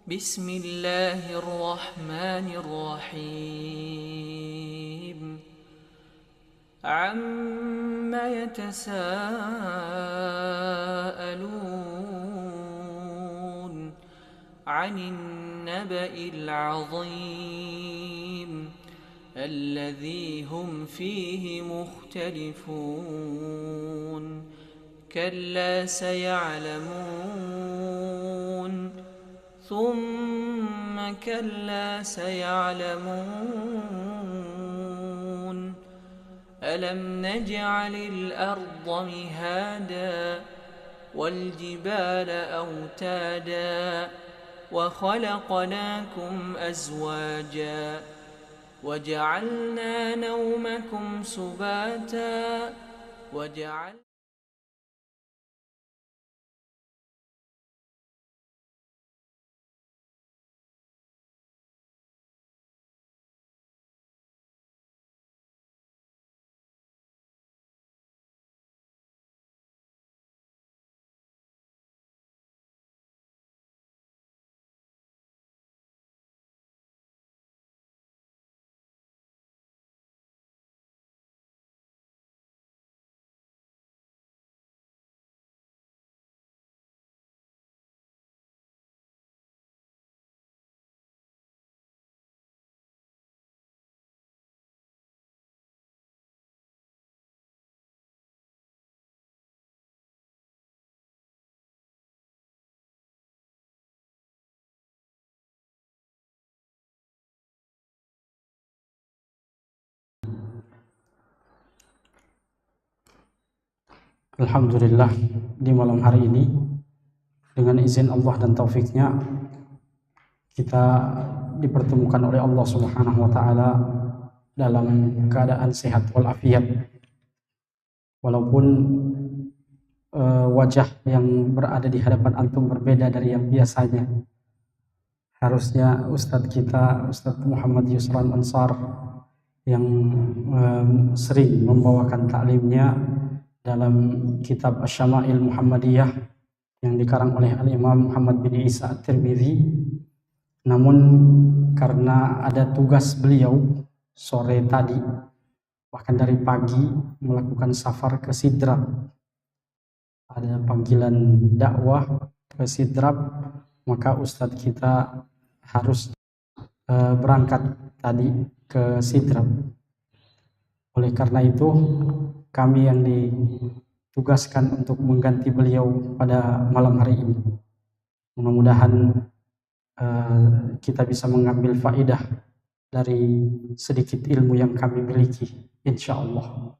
بسم الله الرحمن الرحيم عم يتساءلون عن النبأ العظيم الذي هم فيه مختلفون كلا سيعلمون ثم كلا سيعلمون ألم نجعل الأرض مهادا والجبال أوتادا وخلقناكم أزواجا وجعلنا نومكم سباتا Alhamdulillah, di malam hari ini dengan izin Allah dan taufiknya kita dipertemukan oleh Allah Subhanahu wa taala dalam keadaan sehat walafiat. Walaupun wajah yang berada di hadapan antum berbeda dari yang biasanya. Harusnya Ustadz kita, Ustadz Muhammad Yusran Ansar yang sering membawakan taklimnya dalam kitab Asy-Syama'il Muhammadiyah yang dikarang oleh Al-Imam Muhammad bin Isa At-Tirmidzi. Namun karena ada tugas beliau sore tadi, bahkan dari pagi melakukan safar ke Sidrap, ada panggilan dakwah ke Sidrap, maka Ustadz kita harus berangkat tadi ke Sidrap. Oleh karena itu kami yang ditugaskan untuk mengganti beliau pada malam hari ini. Mudah-mudahan kita bisa mengambil faedah dari sedikit ilmu yang kami miliki, insya Allah.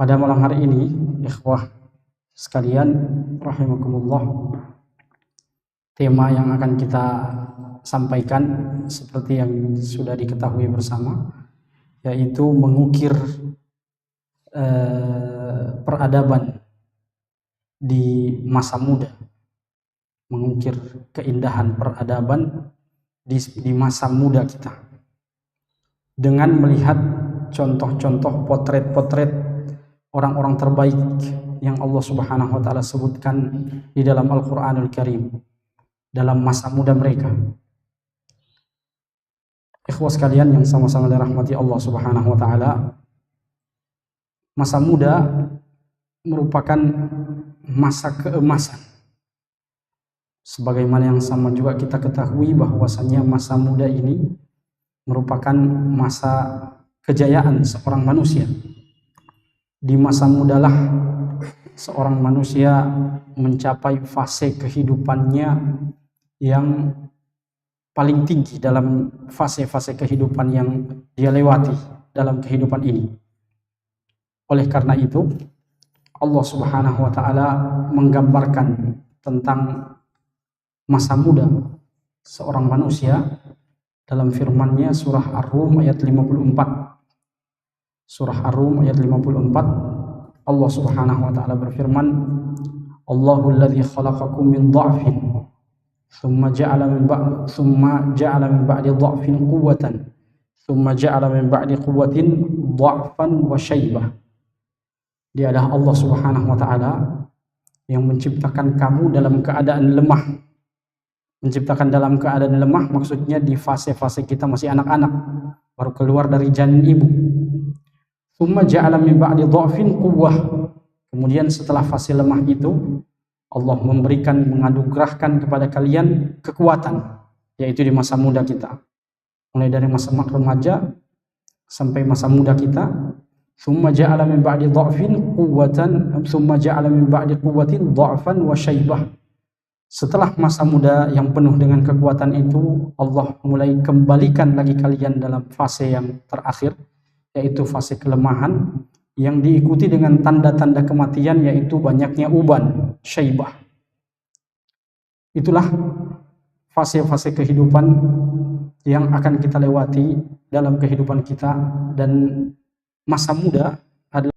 Pada malam hari ini, ikhwah sekalian, rahimakumullah, tema yang akan kita sampaikan seperti yang sudah diketahui bersama, yaitu mengukir peradaban di masa muda, mengukir keindahan peradaban di masa muda kita dengan melihat contoh-contoh potret-potret orang-orang terbaik yang Allah Subhanahu wa taala sebutkan di dalam Al-Qur'anul Karim dalam masa muda mereka. Ikhwas sekalian yang sama-sama dirahmati Allah Subhanahu wa taala, masa muda merupakan masa keemasan. Sebagaimana yang sama juga kita ketahui bahwasanya masa muda ini merupakan masa kejayaan seorang manusia. Di masa mudalah seorang manusia mencapai fase kehidupannya yang paling tinggi dalam fase-fase kehidupan yang dia lewati dalam kehidupan ini. Oleh karena itu, Allah Subhanahu wa taala menggambarkan tentang masa muda seorang manusia dalam firman-Nya surah Ar-Rum ayat 54. Surah Ar-Rum ayat 54, Allah Subhanahu wa taala berfirman, Allahul ladzi khalaqakum min dha'fin thumma ja'ala min ba'di dha'fin quwwatan thumma ja'ala min ba'di quwwatin dha'fan wa syaibah. Dia adalah Allah Subhanahu wa taala yang menciptakan kamu dalam keadaan lemah, Menciptakan dalam keadaan lemah maksudnya di fase-fase kita masih anak-anak, baru keluar dari janin ibu. Tsumma ja'ala min ba'di dha'fin quwwah. Kemudian setelah fase lemah itu, Allah memberikan, menganugerahkan kepada kalian kekuatan, yaitu di masa muda kita. Mulai dari masa remaja sampai masa muda kita. Tsumma ja'ala min ba'di dha'fin quwwatan, tsumma ja'ala min ba'di quwwatin dha'fan wa syaibah. Setelah masa muda yang penuh dengan kekuatan itu, Allah mulai kembalikan lagi kalian dalam fase yang terakhir, yaitu fase kelemahan, yang diikuti dengan tanda-tanda kematian, yaitu banyaknya uban, syaibah. Itulah fase-fase kehidupan yang akan kita lewati dalam kehidupan kita, dan masa muda adalah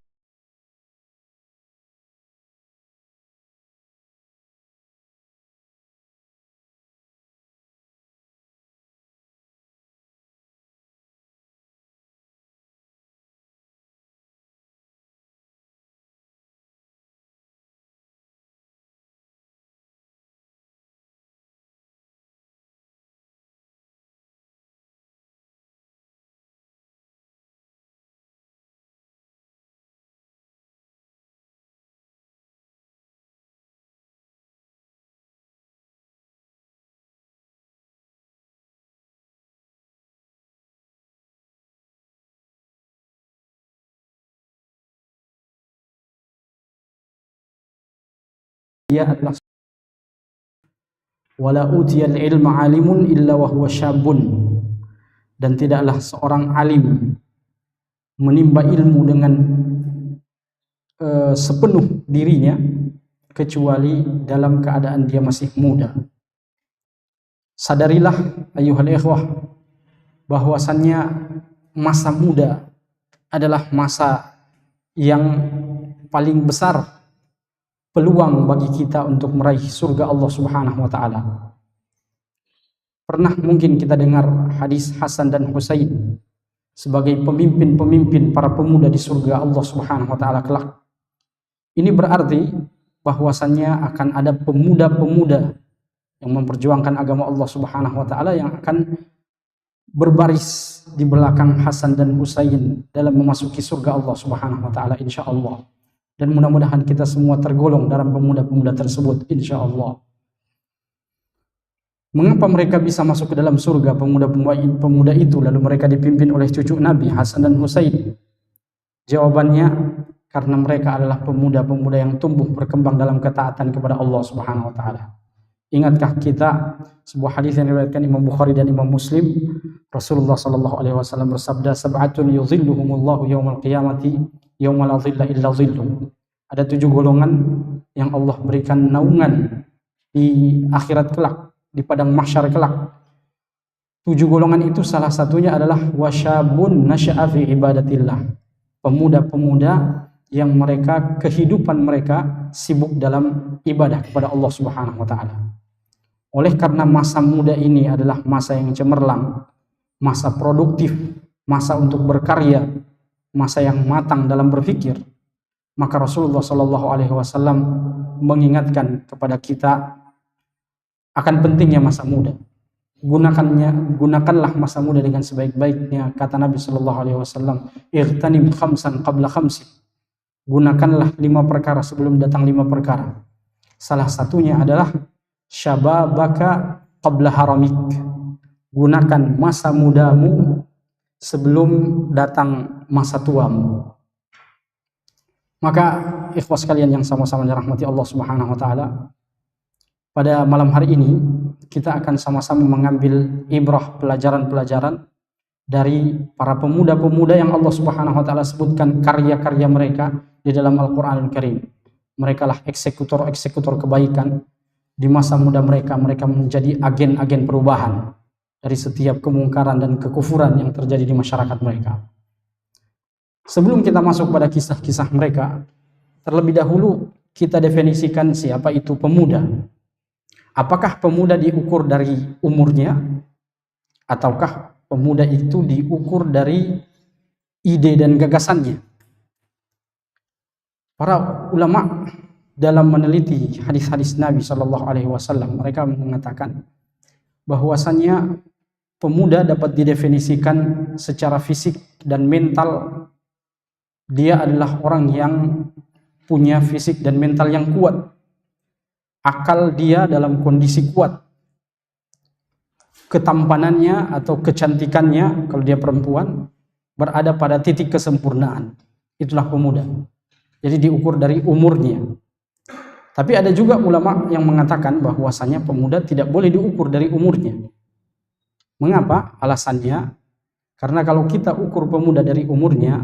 dia adalah wala utiyal ilma alimun illa wa huwa syabun, dan tidaklah seorang alim menimba ilmu dengan sepenuh dirinya kecuali dalam keadaan dia masih muda. Sadarilah ayuhal ikhwah bahwasannya masa muda adalah masa yang paling besar peluang bagi kita untuk meraih surga Allah Subhanahu wa taala. Pernah mungkin kita dengar hadis Hasan dan Husain sebagai pemimpin-pemimpin para pemuda di surga Allah Subhanahu wa taala kelak. Ini berarti bahwasannya akan ada pemuda-pemuda yang memperjuangkan agama Allah Subhanahu wa taala yang akan berbaris di belakang Hasan dan Husain dalam memasuki surga Allah Subhanahu wa taala insyaallah. Dan mudah-mudahan kita semua tergolong dalam pemuda-pemuda tersebut insyaallah. Mengapa mereka bisa masuk ke dalam surga, pemuda itu, lalu mereka dipimpin oleh cucu Nabi Hasan dan Husain? Jawabannya karena mereka adalah pemuda-pemuda yang tumbuh berkembang dalam ketaatan kepada Allah Subhanahu wa taala. Ingatkah kita sebuah hadis yang diriwayatkan Imam Bukhari dan Imam Muslim, Rasulullah sallallahu alaihi wasallam bersabda, sab'atun yudhilluhumullahu yaumal qiyamati yauma la dhilla illa dhilluh. Ada 7 golongan yang Allah berikan naungan di akhirat kelak, di padang mahsyar kelak. 7 golongan itu salah satunya adalah wasyabun nasya'a fi ibadatillah. Pemuda-pemuda yang mereka kehidupan mereka sibuk dalam ibadah kepada Allah Subhanahu wa taala. Oleh karena masa muda ini adalah masa yang cemerlang, masa produktif, masa untuk berkarya, masa yang matang dalam berpikir, maka Rasulullah Shallallahu Alaihi Wasallam mengingatkan kepada kita akan pentingnya masa muda. Gunakanlah masa muda dengan sebaik-baiknya. Kata Nabi Shallallahu Alaihi Wasallam, "Ightanim khamsan qabla khamsin." Gunakanlah 5 perkara sebelum datang 5 perkara. Salah satunya adalah syababaka qabla haramik. Gunakan masa mudamu sebelum datang masa tuamu. Maka ikhwas sekalian yang sama-sama dirahmati Allah Subhanahu wa taala, pada malam hari ini kita akan sama-sama mengambil ibrah, pelajaran-pelajaran dari para pemuda-pemuda yang Allah Subhanahu wa taala sebutkan karya-karya mereka di dalam Al-Qur'anul Karim. Mereka lah eksekutor-eksekutor kebaikan. Di masa muda mereka menjadi agen-agen perubahan dari setiap kemungkaran dan kekufuran yang terjadi di masyarakat mereka. Sebelum kita masuk pada kisah-kisah mereka, terlebih dahulu kita definisikan siapa itu pemuda. Apakah pemuda diukur dari umurnya, ataukah pemuda itu diukur dari ide dan gagasannya? Para ulama dalam meneliti hadis-hadis Nabi Shallallahu Alaihi Wasallam, mereka mengatakan bahwasannya pemuda dapat didefinisikan secara fisik dan mental. Dia adalah orang yang punya fisik dan mental yang kuat. Akal dia dalam kondisi kuat. Ketampanannya atau kecantikannya, kalau dia perempuan, berada pada titik kesempurnaan. Itulah pemuda. Jadi diukur dari umurnya. Tapi ada juga ulama yang mengatakan bahwasanya pemuda tidak boleh diukur dari umurnya. Mengapa? Alasannya, karena kalau kita ukur pemuda dari umurnya,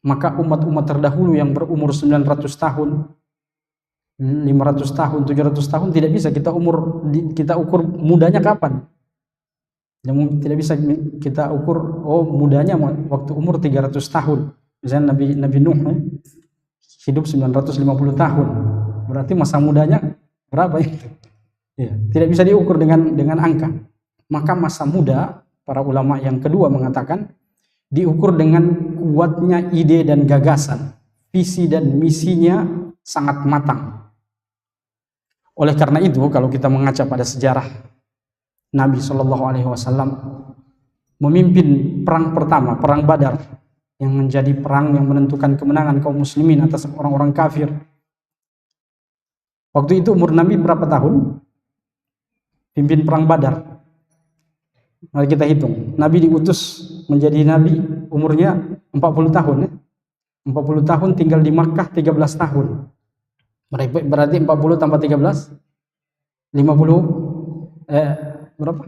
maka umat-umat terdahulu yang berumur 900 tahun, 500 tahun, 700 tahun tidak bisa kita ukur mudanya kapan. Tidak bisa kita ukur, oh mudanya waktu umur 300 tahun. Misalnya Nabi Nuh hidup 950 tahun. Berarti masa mudanya berapa itu? Ya, tidak bisa diukur dengan angka. Maka masa muda, para ulama yang kedua mengatakan, diukur dengan kuatnya ide dan gagasan. Visi dan misinya sangat matang. Oleh karena itu, kalau kita mengaca pada sejarah Nabi SAW memimpin perang pertama, perang Badar, yang menjadi perang yang menentukan kemenangan kaum muslimin atas orang-orang kafir. Waktu itu umur Nabi berapa tahun? Pimpin perang Badar. Mari kita hitung. Nabi diutus menjadi nabi umurnya 40 tahun ya. 40 tahun tinggal di Makkah 13 tahun. Berarti 40 tambah 13 50 berapa?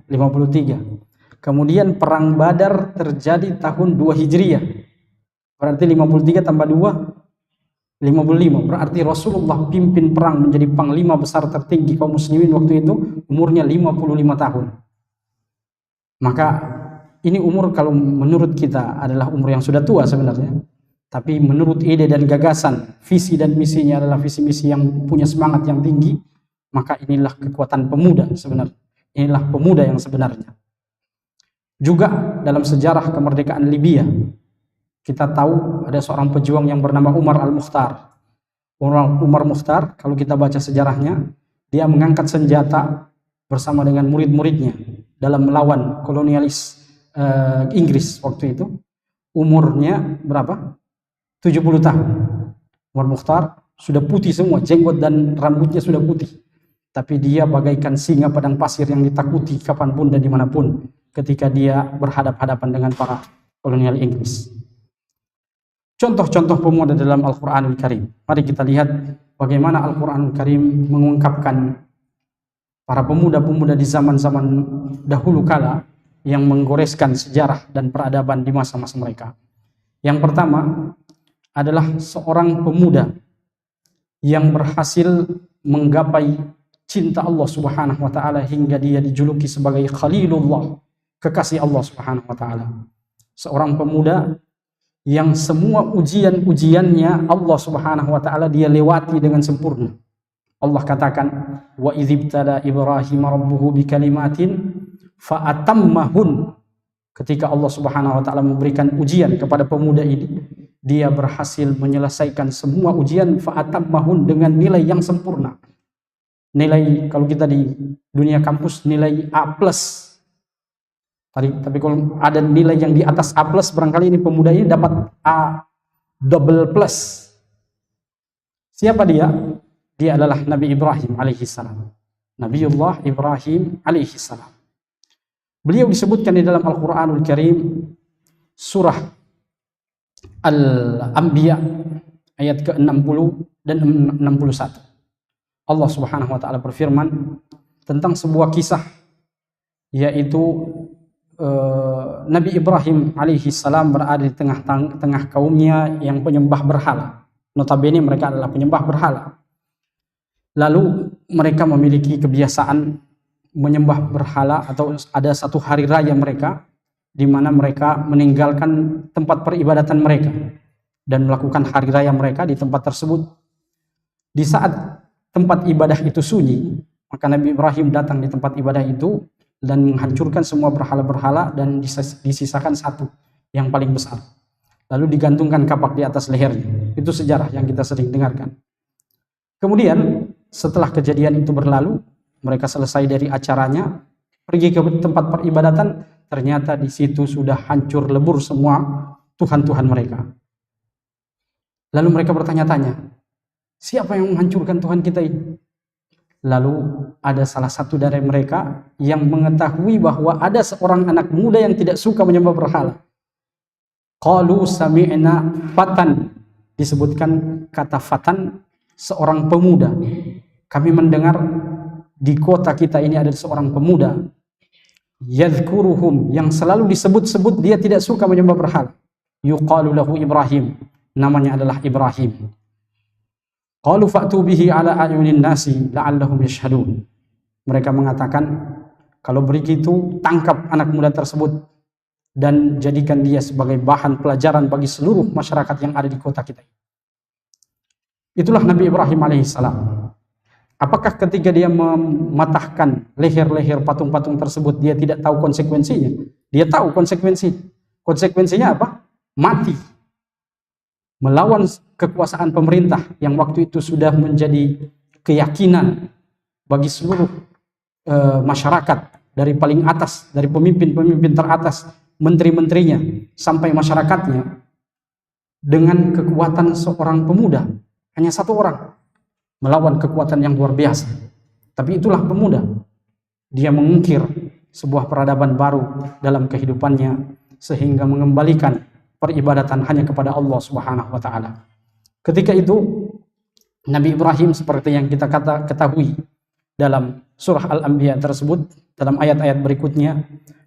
53. Kemudian perang Badar terjadi tahun 2 Hijriah. Berarti 53 tambah 2 55. Berarti Rasulullah pimpin perang menjadi panglima besar tertinggi kaum muslimin waktu itu umurnya 55 tahun. Maka ini umur kalau menurut kita adalah umur yang sudah tua sebenarnya. Tapi menurut ide dan gagasan, visi dan misinya adalah visi misi yang punya semangat yang tinggi, maka inilah kekuatan pemuda sebenarnya. Inilah pemuda yang sebenarnya. Juga dalam sejarah kemerdekaan Libya, kita tahu ada seorang pejuang yang bernama Umar Al-Mukhtar. Umar Mukhtar, kalau kita baca sejarahnya, dia mengangkat senjata bersama dengan murid-muridnya dalam melawan kolonialis Inggris waktu itu. Umurnya berapa? 70 tahun. Umar Mukhtar sudah putih semua, jenggot dan rambutnya sudah putih. Tapi dia bagaikan singa padang pasir yang ditakuti kapanpun dan dimanapun ketika dia berhadapan-hadapan dengan para kolonial Inggris. Contoh-contoh pemuda dalam Al-Quranul Karim. Mari kita lihat bagaimana Al-Quranul Karim mengungkapkan para pemuda-pemuda di zaman-zaman dahulu kala yang menggoreskan sejarah dan peradaban di masa-masa mereka. Yang pertama adalah seorang pemuda yang berhasil menggapai cinta Allah Subhanahu wa taala hingga dia dijuluki sebagai Khalilullah, kekasih Allah Subhanahu wa taala. Seorang pemuda yang semua ujian-ujiannya Allah Subhanahu wa taala dia lewati dengan sempurna. Allah katakan, wa idzibtala Ibrahim rabbuhu bikalimatin fa atammahun. Ketika Allah Subhanahu wa taala memberikan ujian kepada pemuda ini, dia berhasil menyelesaikan semua ujian fa atammahun dengan nilai yang sempurna. Nilai kalau kita di dunia kampus nilai A+. Tapi kalau ada nilai yang di atas A+, barangkali ini pemuda ini dapat A++. Siapa dia? Dia adalah Nabi Ibrahim alaihissalam. Nabiullah Ibrahim alaihissalam. Beliau disebutkan di dalam Al-Quranul Karim surah Al-Anbiya ayat ke-60 dan 61. Allah Subhanahu wa taala berfirman tentang sebuah kisah, yaitu Nabi Ibrahim alaihi salam berada di tengah kaumnya yang penyembah berhala. Notabene mereka adalah penyembah berhala. Lalu mereka memiliki kebiasaan menyembah berhala, atau ada satu hari raya mereka di mana mereka meninggalkan tempat peribadatan mereka dan melakukan hari raya mereka di tempat tersebut. Di saat tempat ibadah itu sunyi, maka Nabi Ibrahim datang di tempat ibadah itu dan menghancurkan semua berhala-berhala dan disisakan satu yang paling besar. Lalu digantungkan kapak di atas lehernya. Itu sejarah yang kita sering dengarkan. Kemudian setelah kejadian itu berlalu, mereka selesai dari acaranya, pergi ke tempat peribadatan, ternyata di situ sudah hancur lebur semua Tuhan-Tuhan mereka. Lalu mereka bertanya-tanya, siapa yang menghancurkan Tuhan kita ini? Lalu ada salah satu dari mereka yang mengetahui bahwa ada seorang anak muda yang tidak suka menyembah berhala. Qalu sami'na fatan, disebutkan kata fatan, seorang pemuda. Kami mendengar di kota kita ini ada seorang pemuda, yadhkuruhum, yang selalu disebut-sebut dia tidak suka menyembah berhala. Yuqalu lahu Ibrahim, namanya adalah Ibrahim. Qalu fa'tu bihi ala ayunin nasi la'allahum yashhadun. Mereka mengatakan, kalau begitu tangkap anak muda tersebut dan jadikan dia sebagai bahan pelajaran bagi seluruh masyarakat yang ada di kota kita. Itulah Nabi Ibrahim alaihissalam. Apakah ketika dia mematahkan leher-leher patung-patung tersebut dia tidak tahu konsekuensinya? Dia tahu konsekuensi. Konsekuensinya apa? Mati. Melawan kekuasaan pemerintah yang waktu itu sudah menjadi keyakinan bagi seluruh masyarakat, dari paling atas, dari pemimpin-pemimpin teratas, menteri-menterinya sampai masyarakatnya, dengan kekuatan seorang pemuda, hanya satu orang, melawan kekuatan yang luar biasa. Tapi itulah pemuda, dia mengukir sebuah peradaban baru dalam kehidupannya sehingga mengembalikan peribadatan hanya kepada Allah Subhanahu wa taala. Ketika itu Nabi Ibrahim, seperti yang kita ketahui dalam surah Al-Anbiya tersebut, dalam ayat-ayat berikutnya,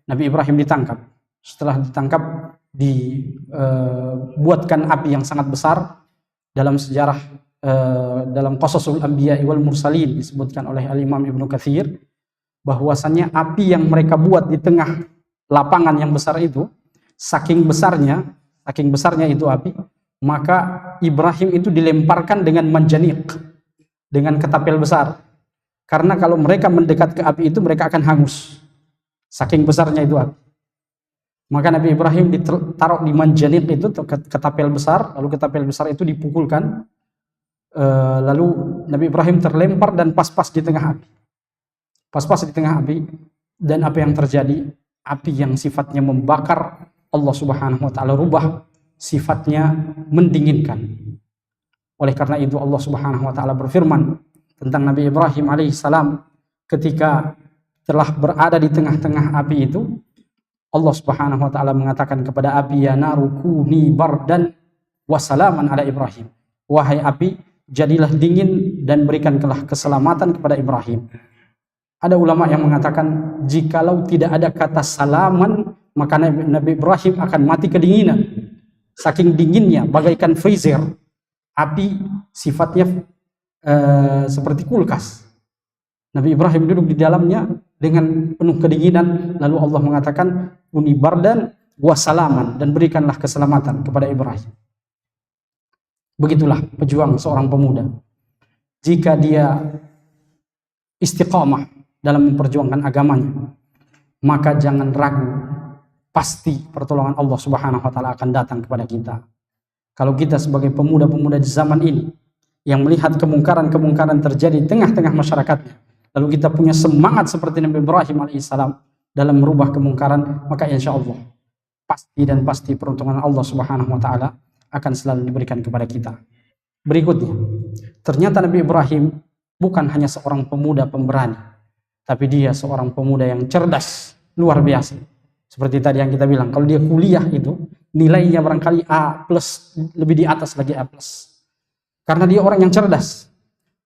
Nabi Ibrahim ditangkap. Setelah ditangkap, dibuatkan api yang sangat besar. Dalam sejarah, dalam Qasasul Anbiya wal Mursalin, disebutkan oleh Al-Imam Ibnu Katsir bahwasannya api yang mereka buat di tengah lapangan yang besar itu, saking besarnya itu api, maka Ibrahim itu dilemparkan dengan manjanik, dengan ketapel besar. Karena kalau mereka mendekat ke api itu, mereka akan hangus. Saking besarnya itu api. Maka Nabi Ibrahim ditaruh di manjanik itu, ketapel besar, lalu ketapel besar itu dipukulkan, lalu Nabi Ibrahim terlempar dan pas-pas di tengah api. Pas-pas di tengah api, dan apa yang terjadi? Api yang sifatnya membakar, Allah Subhanahu wa taala rubah sifatnya mendinginkan. Oleh karena itu Allah Subhanahu wa taala berfirman tentang Nabi Ibrahim alaihissalam ketika telah berada di tengah-tengah api itu, Allah Subhanahu wa taala mengatakan kepada api, ya naru kuni bardan wassalaman ala Ibrahim. Wahai api, jadilah dingin dan berikanlah keselamatan kepada Ibrahim. Ada ulama yang mengatakan jikalau tidak ada kata salaman, maka Nabi Ibrahim akan mati kedinginan. Saking dinginnya, bagaikan freezer. Api sifatnya seperti kulkas. Nabi Ibrahim duduk di dalamnya dengan penuh kedinginan, lalu Allah mengatakan uni bardan wasalaman, dan berikanlah keselamatan kepada Ibrahim. Begitulah pejuang seorang pemuda. Jika dia istiqamah dalam memperjuangkan agamanya, maka jangan ragu, pasti pertolongan Allah Subhanahu wa taala akan datang kepada kita. Kalau kita sebagai pemuda-pemuda di zaman ini yang melihat kemungkaran-kemungkaran terjadi di tengah-tengah masyarakatnya, lalu kita punya semangat seperti Nabi Ibrahim alaihissalam dalam merubah kemungkaran, maka insya Allah pasti peruntungan Allah Subhanahu wa taala akan selalu diberikan kepada kita. Berikutnya, ternyata Nabi Ibrahim bukan hanya seorang pemuda pemberani, tapi dia seorang pemuda yang cerdas, luar biasa. Seperti tadi yang kita bilang, kalau dia kuliah itu nilainya barangkali A+, lebih di atas lagi A+. Karena dia orang yang cerdas.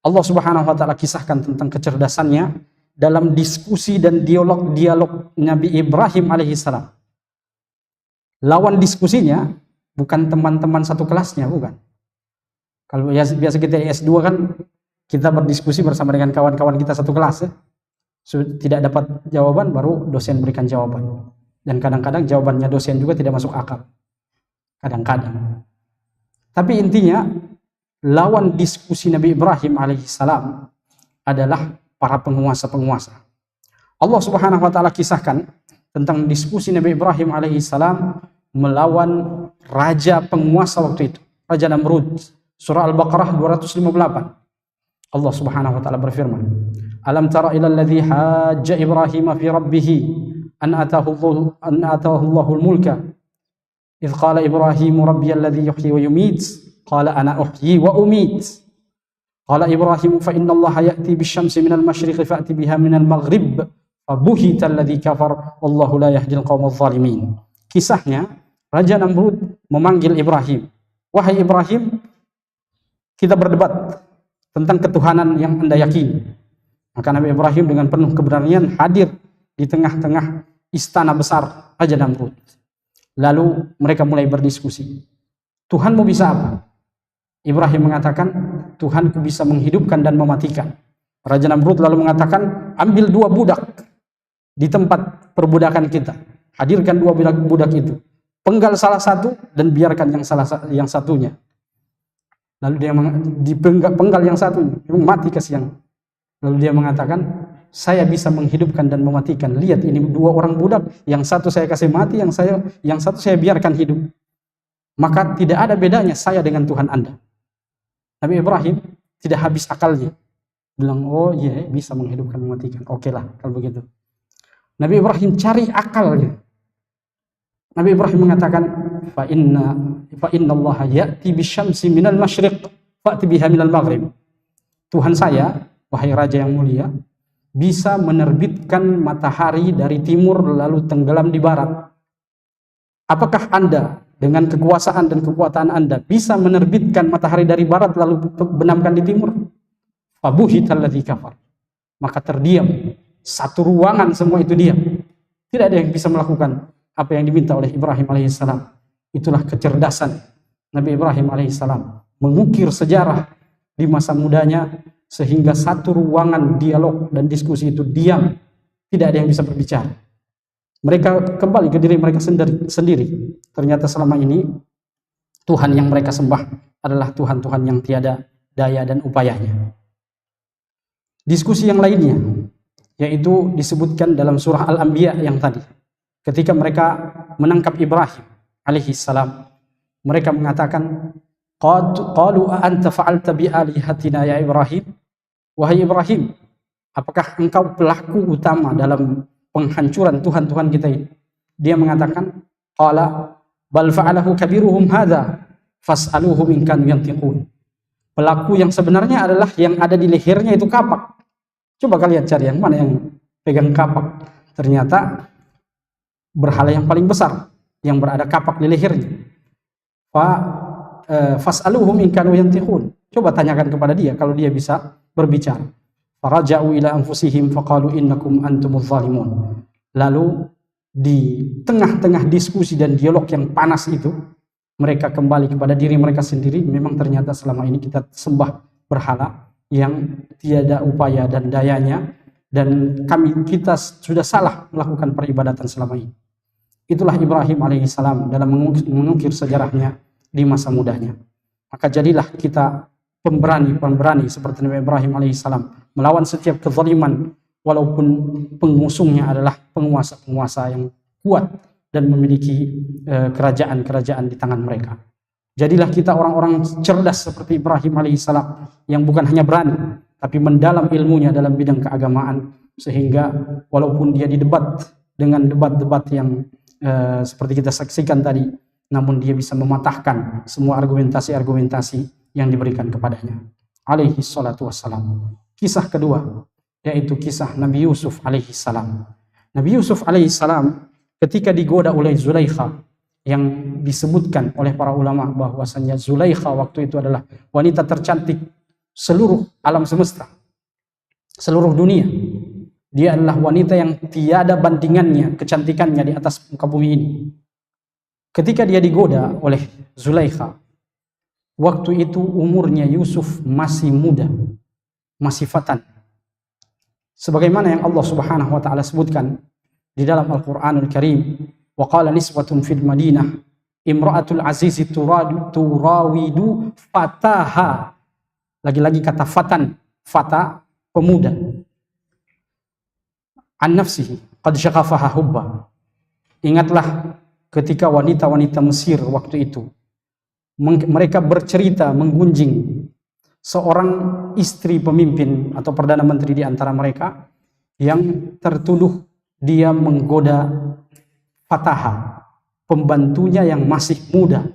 Allah Subhanahu wa taala kisahkan tentang kecerdasannya dalam diskusi dan dialog Nabi Ibrahim alaihissalam. Lawan diskusinya bukan teman-teman satu kelasnya, bukan. Kalau biasa kita di S2 kan kita berdiskusi bersama dengan kawan-kawan kita satu kelas ya. Tidak dapat jawaban, baru dosen berikan jawaban. Dan kadang-kadang jawabannya dosen juga tidak masuk akal. Kadang-kadang. Tapi intinya, lawan diskusi Nabi Ibrahim alaihissalam adalah para penguasa-penguasa. Allah Subhanahu wa taala kisahkan tentang diskusi Nabi Ibrahim alaihissalam melawan raja penguasa waktu itu, Raja Namrud. Surah Al-Baqarah 258. Allah Subhanahu wa taala berfirman, "Alam tara ila alladhi hajja Ibrahim fi rabbih an atahu Allahul mulka idh qala Ibrahim rabbi alladhi yuhyi wa yumiit qala ana uhyi wa umiit qala Ibrahim fa inna Allah ya'ti bisyamsi minal masyriqi fa'ti biha minal maghrib fabuhita alladhi kafar wallahu la yahdil qaumadh dhalimin." Kisahnya, Raja Namrud memanggil Ibrahim, "Wahai Ibrahim, kita berdebat tentang ketuhanan yang Anda yakini." Maka Nabi Ibrahim dengan penuh keberanian hadir di tengah-tengah istana besar Raja Namrud. Lalu mereka mulai berdiskusi. "Tuhanmu bisa apa?" Ibrahim mengatakan, "Tuhanku bisa menghidupkan dan mematikan." Raja Namrud lalu mengatakan, "Ambil 2 budak di tempat perbudakan kita. Hadirkan 2 budak itu. Penggal salah satu dan biarkan yang satunya." Lalu dia dipenggal yang satunya, mati kasihan. Lalu dia mengatakan, "Saya bisa menghidupkan dan mematikan. Lihat ini 2 orang budak, yang satu saya kasih mati, yang satu saya biarkan hidup. Maka tidak ada bedanya saya dengan Tuhan Anda." Nabi Ibrahim tidak habis akalnya. Bilang, "Oh iya, bisa menghidupkan mematikan. Oke lah kalau begitu." Nabi Ibrahim cari akalnya. Nabi Ibrahim mengatakan, fa inna Allah ya'ti bisyamsi minal masyriq fa'ti biha minal maghrib. Tuhan saya, wahai raja yang mulia, bisa menerbitkan matahari dari timur lalu tenggelam di barat. Apakah Anda dengan kekuasaan dan kekuatan Anda bisa menerbitkan matahari dari barat lalu benamkan di timur? Fabuhital ladzi kafar. Maka terdiam, satu ruangan semua itu diam. Tidak ada yang bisa melakukan apa yang diminta oleh Ibrahim alaihissalam. Itulah kecerdasan Nabi Ibrahim alaihissalam, mengukir sejarah di masa mudanya sehingga satu ruangan dialog dan diskusi itu diam, tidak ada yang bisa berbicara. Mereka kembali ke diri mereka sendiri. Ternyata selama ini Tuhan yang mereka sembah adalah Tuhan-Tuhan yang tiada daya dan upayanya. Diskusi yang lainnya yaitu disebutkan dalam surah Al-Anbiya yang tadi. Ketika mereka menangkap Ibrahim alaihi salam, mereka mengatakan, qalu anta fa'alta bi alihatina ya Ibrahim? Wahai Ibrahim, apakah engkau pelaku utama dalam penghancuran Tuhan-Tuhan kita ini? Dia mengatakan, qala bal fa'alahu kabiruhum hadza fas'aluhum in kanu yantiqun. Pelaku yang sebenarnya adalah yang ada di lehernya itu kapak. Coba kalian cari yang mana yang pegang kapak. Ternyata berhala yang paling besar yang berada kapak di lehernya. Fas'aluhum in kanu yantiqun. Coba tanyakan kepada dia kalau dia bisa berbicara. Faraja'u ila anfusihim faqalu innakum antumuz zalimun. Lalu di tengah-tengah diskusi dan dialog yang panas itu, mereka kembali kepada diri mereka sendiri. Memang ternyata selama ini kita sembah berhala yang tiada upaya dan dayanya, dan kita sudah salah melakukan peribadatan selama ini. Itulah Ibrahim alaihissalam dalam mengukir sejarahnya di masa mudanya. Maka jadilah kita pemberani seperti Nabi Ibrahim alaihissalam, melawan setiap kezaliman walaupun pengusungnya adalah penguasa-penguasa yang kuat dan memiliki kerajaan-kerajaan di tangan mereka. Jadilah kita orang-orang cerdas seperti Ibrahim alaihissalam yang bukan hanya berani tapi mendalam ilmunya dalam bidang keagamaan, sehingga walaupun dia didebat dengan debat-debat yang seperti kita saksikan tadi, namun dia bisa mematahkan semua argumentasi-argumentasi yang diberikan kepadanya alaihi salatu wassalam. Kisah kedua yaitu kisah Nabi Yusuf alaihi salam. Nabi Yusuf alaihi salam ketika digoda oleh Zulaikha, yang disebutkan oleh para ulama bahwasanya Zulaikha waktu itu adalah wanita tercantik seluruh alam semesta, seluruh dunia. Dia adalah wanita yang tiada bandingannya kecantikannya di atas muka bumi ini. Ketika dia digoda oleh Zulaikha, waktu itu umurnya Yusuf masih muda, masih fatan. Sebagaimana yang Allah Subhanahu wa taala sebutkan di dalam Al-Qur'anul Karim, wa qala nisbatun fil Madinah imra'atul azizi turawidu fataha. Lagi-lagi kata fatan, fata pemuda. An nafsihi qad syaghafaha hubba. Ingatlah ketika wanita-wanita Mesir waktu itu mereka bercerita menggunjing seorang istri pemimpin atau perdana menteri di antara mereka yang tertuduh dia menggoda Fataha, pembantunya yang masih muda.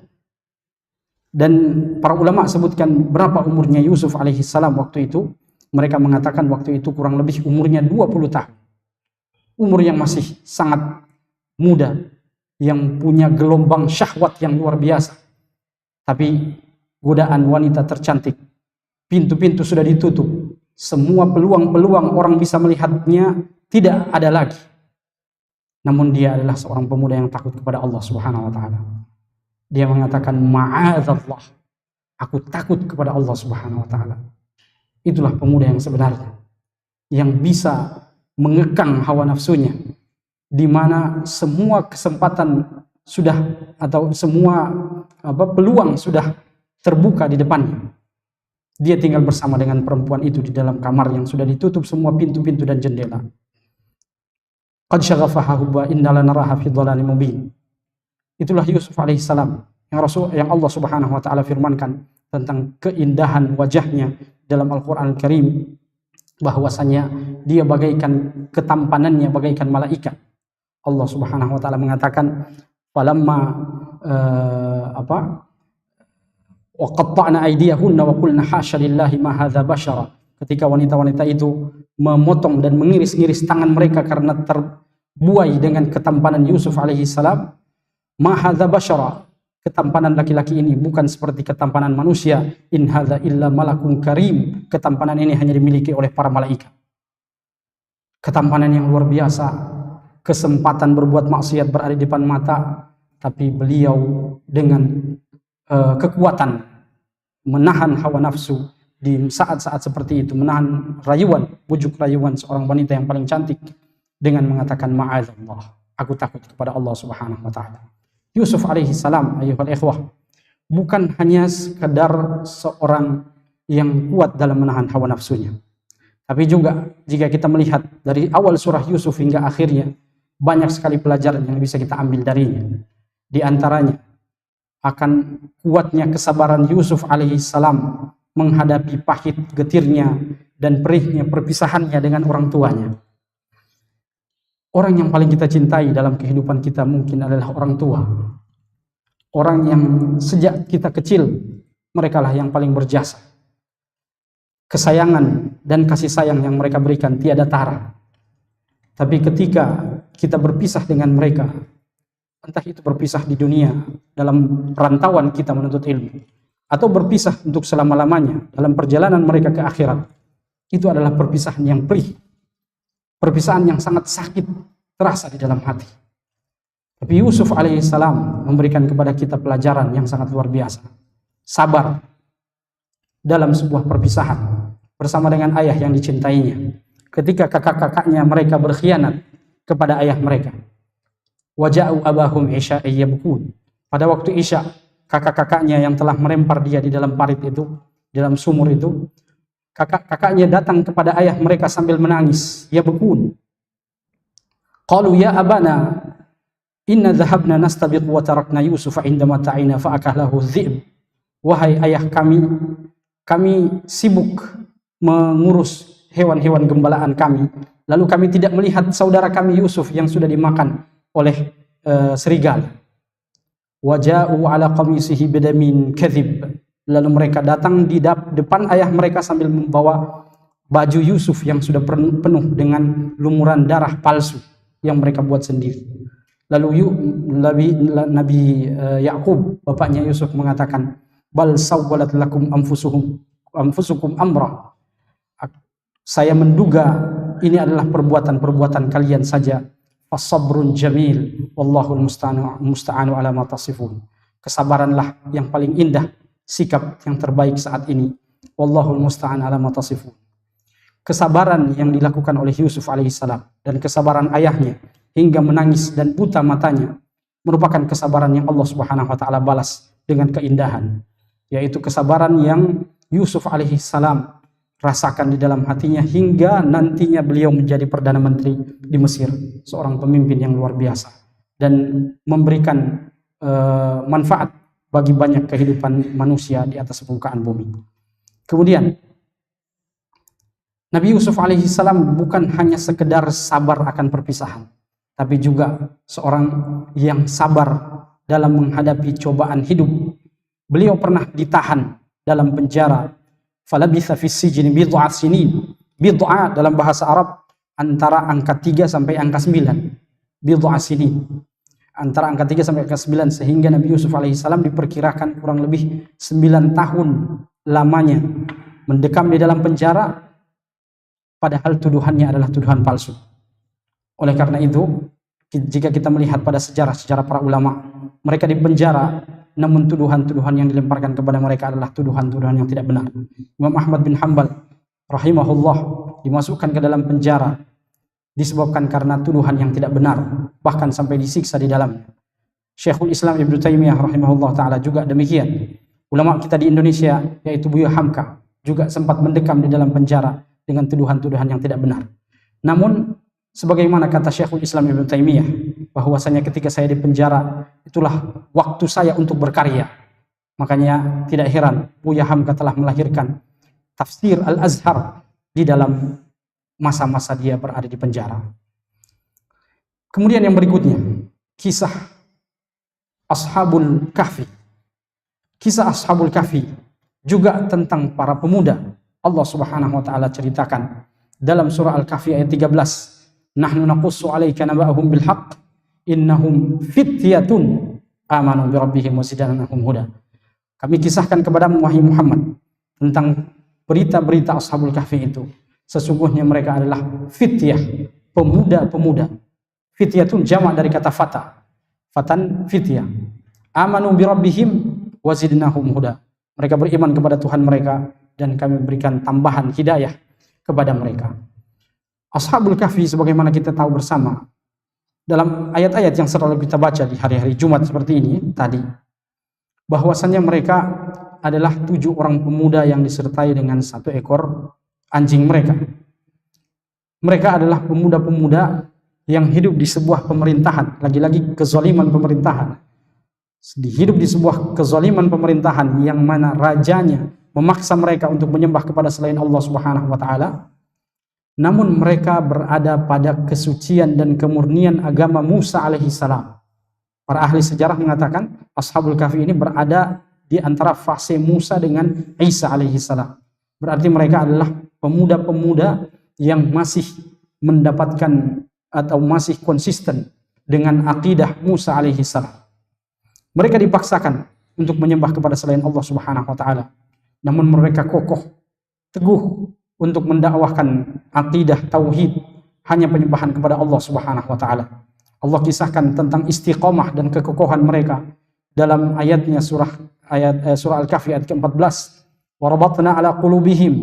Dan para ulama sebutkan berapa umurnya Yusuf alaihissalam waktu itu. Mereka mengatakan waktu itu kurang lebih umurnya 20 tahun. Umur yang masih sangat muda, yang punya gelombang syahwat yang luar biasa. Tapi godaan wanita tercantik, pintu-pintu sudah ditutup, semua peluang-peluang orang bisa melihatnya tidak ada lagi. Namun dia adalah seorang pemuda yang takut kepada Allah Subhanahu wa taala. Dia mengatakan, ma'adzallah, aku takut kepada Allah Subhanahu wa taala. Itulah pemuda yang sebenarnya, yang bisa mengekang hawa nafsunya, di mana semua kesempatan sudah, atau semua peluang sudah terbuka di depannya. Dia tinggal bersama dengan perempuan itu di dalam kamar yang sudah ditutup semua pintu-pintu dan jendela. Qad syaghafaha hubba inna lanaraha fi dhalalim mubin. Itulah Yusuf alaihissalam yang Allah Subhanahu wa taala firmankan tentang keindahan wajahnya dalam Al-Qur'an Al-Karim, bahwasanya dia bagaikan ketampanannya bagaikan malaikat. Allah Subhanahu wa taala mengatakan, falamma wa qatta'na aydiyahunna wa qulna hasya lillahi ma hadza bashara. Ketika wanita-wanita itu memotong dan mengiris-ngiris tangan mereka karena terbuai dengan ketampanan Yusuf alaihissalam, ma hadza bashara, ketampanan laki-laki ini bukan seperti ketampanan manusia, in hadza illa malakun karim, ketampanan ini hanya dimiliki oleh para malaikat. Ketampanan yang luar biasa, kesempatan berbuat maksiat berada di depan mata, tapi beliau dengan kekuatan menahan hawa nafsu di saat-saat seperti itu, menahan rayuan, bujuk rayuan seorang wanita yang paling cantik dengan mengatakan ma'adzallah, aku takut kepada Allah Subhanahu wa taala. Yusuf alaihissalam, ayyuhal ikhwah, bukan hanya sekadar seorang yang kuat dalam menahan hawa nafsunya, tapi juga jika kita melihat dari awal surah Yusuf hingga akhirnya, banyak sekali pelajaran yang bisa kita ambil darinya. Di antaranya akan kuatnya kesabaran Yusuf alaihissalam menghadapi pahit getirnya dan perihnya perpisahannya dengan orang tuanya. Orang yang paling kita cintai dalam kehidupan kita mungkin adalah orang tua. Orang yang sejak kita kecil, mereka lah yang paling berjasa. Kesayangan dan kasih sayang yang mereka berikan tiada tara. Tapi ketika kita berpisah dengan mereka, entah itu berpisah di dunia dalam perantauan kita menuntut ilmu, atau berpisah untuk selama-lamanya dalam perjalanan mereka ke akhirat, itu adalah perpisahan yang perih, perpisahan yang sangat sakit terasa di dalam hati. Tapi Yusuf alaihissalam memberikan kepada kita pelajaran yang sangat luar biasa, sabar dalam sebuah perpisahan bersama dengan ayah yang dicintainya. Ketika kakak-kakaknya mereka berkhianat kepada ayah mereka, waja'u abahum isya'i yabkun, pada waktu isya, kakak-kakaknya yang telah merempar dia di dalam parit itu, di dalam sumur itu, kakak-kakaknya datang kepada ayah mereka sambil menangis, yabkun. Qalu ya abana inna dhahabna nastabiq wa tarakna Yusufa inda mata'ina fa akahlahu dhi'b. Wahai ayah kami sibuk mengurus hewan-hewan gembalaan kami, lalu kami tidak melihat saudara kami Yusuf yang sudah dimakan oleh serigala. Waja'u ala qamisihi bidamin kadhib. Lalu mereka datang di depan ayah mereka sambil membawa baju Yusuf yang sudah penuh dengan lumuran darah palsu yang mereka buat sendiri. Lalu Nabi Yakub, bapaknya Yusuf, mengatakan, bal sawwalat lakum anfusukum amra. Saya menduga ini adalah perbuatan-perbuatan kalian saja. Fasabrun jamil wallahul musta'anu ala ma tasifun. Kesabaranlah yang paling indah, sikap yang terbaik saat ini. Wallahul musta'an ala ma tasifun. Kesabaran yang dilakukan oleh Yusuf alaihissalam dan kesabaran ayahnya hingga menangis dan buta matanya merupakan kesabaran yang Allah Subhanahu wa taala balas dengan keindahan, yaitu kesabaran yang Yusuf alaihissalam rasakan di dalam hatinya hingga nantinya beliau menjadi Perdana Menteri di Mesir, seorang pemimpin yang luar biasa dan memberikan manfaat bagi banyak kehidupan manusia di atas permukaan bumi. Kemudian Nabi Yusuf alaihissalam bukan hanya sekedar sabar akan perpisahan, tapi juga seorang yang sabar dalam menghadapi cobaan hidup. Beliau pernah ditahan dalam penjara. Falabitha fis sijni bid'a sinin. Bid'a dalam bahasa Arab antara angka 3 sampai angka 9. Bid'a sinin. Antara angka 3 sampai angka 9, sehingga Nabi Yusuf alaihissalam diperkirakan kurang lebih 9 tahun lamanya mendekam di dalam penjara, padahal tuduhannya adalah tuduhan palsu. Oleh karena itu, jika kita melihat pada sejarah para ulama, mereka dipenjara, namun tuduhan-tuduhan yang dilemparkan kepada mereka adalah tuduhan-tuduhan yang tidak benar. Imam Ahmad bin Hanbal rahimahullah dimasukkan ke dalam penjara disebabkan karena tuduhan yang tidak benar, bahkan sampai disiksa di dalamnya. Syekhul Islam Ibnu Taimiyah rahimahullah ta'ala juga demikian. Ulama kita di Indonesia, yaitu Buya Hamka, juga sempat mendekam di dalam penjara dengan tuduhan-tuduhan yang tidak benar. Namun sebagaimana kata Syekhul Islam Ibnu Taimiyah, bahwasanya ketika saya di penjara itulah waktu saya untuk berkarya. Makanya tidak heran Buya Hamka telah melahirkan tafsir Al-Azhar di dalam masa-masa dia berada di penjara. Kemudian yang berikutnya, kisah Ashabul Kahfi. Kisah Ashabul Kahfi juga tentang para pemuda. Allah Subhanahu wa taala ceritakan dalam surah Al-Kahfi ayat 13, "Nahnu naqussu 'alaika naba'ahum bil haqq innahum fityatun amanu bi rabbihim wa zidnahum huda." Kami kisahkan kepadamu wahai Muhammad tentang berita-berita Ashabul Kahfi itu. Sesungguhnya mereka adalah fityah, pemuda-pemuda. Fityatun jamak dari kata fata. Fatan fityah. Amanu bi rabbihim wa zidnahum huda. Mereka beriman kepada Tuhan mereka dan kami berikan tambahan hidayah kepada mereka. Ashabul Kahfi sebagaimana kita tahu bersama dalam ayat-ayat yang selalu kita baca di hari-hari Jumat seperti ini tadi, bahwasanya mereka adalah 7 orang pemuda yang disertai dengan 1 ekor anjing mereka. Mereka adalah pemuda-pemuda yang hidup di sebuah pemerintahan, lagi-lagi kezaliman pemerintahan. Hidup di sebuah kezaliman pemerintahan yang mana rajanya memaksa mereka untuk menyembah kepada selain Allah Subhanahu wa taala. Namun mereka berada pada kesucian dan kemurnian agama Musa alaihissalam. Para ahli sejarah mengatakan Ashabul Kahfi ini berada di antara fase Musa dengan Isa alaihissalam. Berarti mereka adalah pemuda-pemuda yang masih mendapatkan atau masih konsisten dengan akidah Musa alaihissalam. Mereka dipaksakan untuk menyembah kepada selain Allah Subhanahu wa taala. Namun mereka kokoh, teguh untuk mendakwahkan akidah tauhid, hanya penyembahan kepada Allah Subhanahu wa taala. Allah kisahkan tentang istiqomah dan kekokohan mereka dalam ayatnya surah Al-Kahfi ayat ke-14. Warabatna ala qulubihim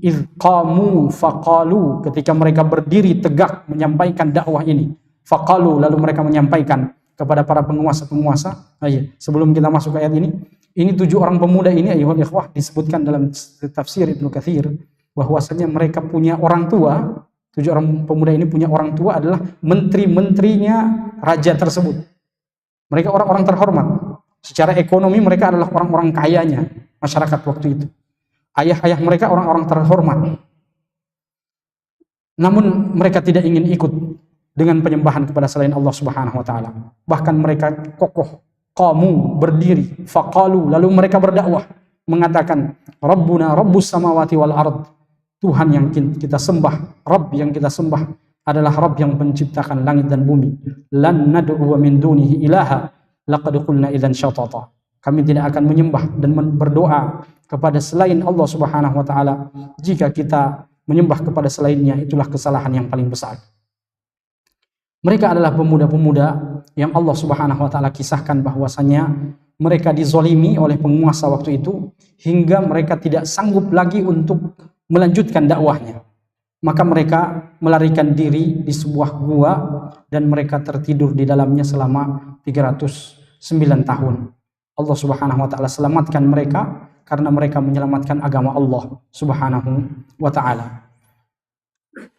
idh qamu faqalu, ketika mereka berdiri tegak menyampaikan dakwah ini. Faqalu, lalu mereka menyampaikan kepada para penguasa-penguasa. Sebelum kita masuk ke ayat ini 7 orang pemuda ini ayyuhal ikhwah disebutkan dalam tafsir Ibnu Katsir bahwasanya mereka punya orang tua. 7 orang pemuda ini punya orang tua adalah menteri-menterinya raja tersebut. Mereka orang-orang terhormat. Secara ekonomi mereka adalah orang-orang kayanya masyarakat waktu itu. Ayah-ayah mereka orang-orang terhormat. Namun mereka tidak ingin ikut dengan penyembahan kepada selain Allah Subhanahu wa taala. Bahkan mereka kokoh, qamu, berdiri, faqalu, lalu mereka berdakwah mengatakan Rabbuna Rabbus samawati wal ard. Tuhan yang kita sembah, Rabb yang kita sembah adalah Rabb yang menciptakan langit dan bumi. Lan nad'u min dunihi ilaha laqad qulna idzan syatata. Kami tidak akan menyembah dan berdoa kepada selain Allah Subhanahu wa taala. Jika kita menyembah kepada selainnya, itulah kesalahan yang paling besar. Mereka adalah pemuda-pemuda yang Allah Subhanahu wa taala kisahkan bahwasanya mereka dizolimi oleh penguasa waktu itu hingga mereka tidak sanggup lagi untuk melanjutkan dakwahnya. Maka mereka melarikan diri di sebuah gua dan mereka tertidur di dalamnya selama 309 tahun. Allah Subhanahu wa taala selamatkan mereka karena mereka menyelamatkan agama Allah Subhanahu wa taala.